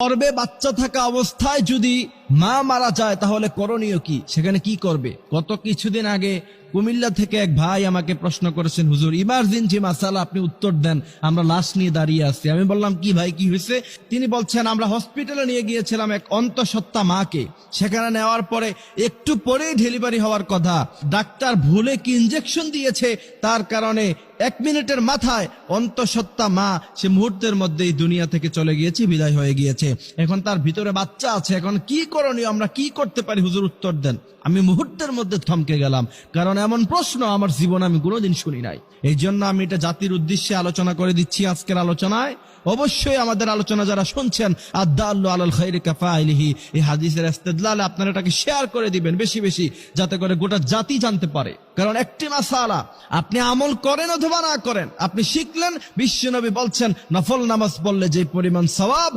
গর্ভে বাচ্চা থাকা অবস্থায় যদি মা মারা যায় তাহলে করণীয় কি, সেখানে কি করবে? গত কিছুদিন আগে কুমিল্লা থেকে এক ভাই আমাকে প্রশ্ন করেছেন, হুজুর ইমার্জেন্সি মাসালা আপনি উত্তর দেন, আমরা লাশ নিয়ে দাঁড়িয়ে আছি। আমি বললাম কি ভাই, কি হয়েছে? তিনি বলছেন, আমরা হসপিটালে নিয়ে গিয়েছিলাম এক অন্তঃসত্ত্বা মাকে, সেখানে নেওয়ার পরে একটু পরেই ডেলিভারি হওয়ার কথা, ডাক্তার ভুলে কি ইনজেকশন দিয়েছে, তার কারণে 1 মিনিটের মাথায় অন্তঃসত্ত্বা মা সে মুহূর্তের মধ্যেই দুনিয়া থেকে চলে গিয়েছে, বিদায় হয়ে গিয়েছে। এখন তার ভিতরে বাচ্চা আছে, এখন কি করণীয়, আমরা কি করতে পারি হুজুর উত্তর দেন। আমি মুহূর্তের মধ্যে থমকে গেলাম, কারণ এমন প্রশ্ন আমার জীবনে আমি কোনোদিন শুনি নাই। এই জন্য আমি এটা জাতির উদ্দেশ্যে আলোচনা করে দিচ্ছি আজকের আলোচনায়। অবশ্যই আমাদের আলোচনা যারা শুনছেন, আদ-দাল্লু আলাল খায়রি কাফাইলিহি, এই হাদিসের ইস্তেদলালে আপনারা এটাকে শেয়ার করে দিবেন বেশি বেশি, যাতে করে গোটা জাতি জানতে পারে। কারণ একটি মাসালা আপনি আমল করেন অথবা না করেন, আপনি শিখলেন, বিশ্বনবী বলছেন নফল নামাজ পড়লে যে পরিমাণ সওয়াব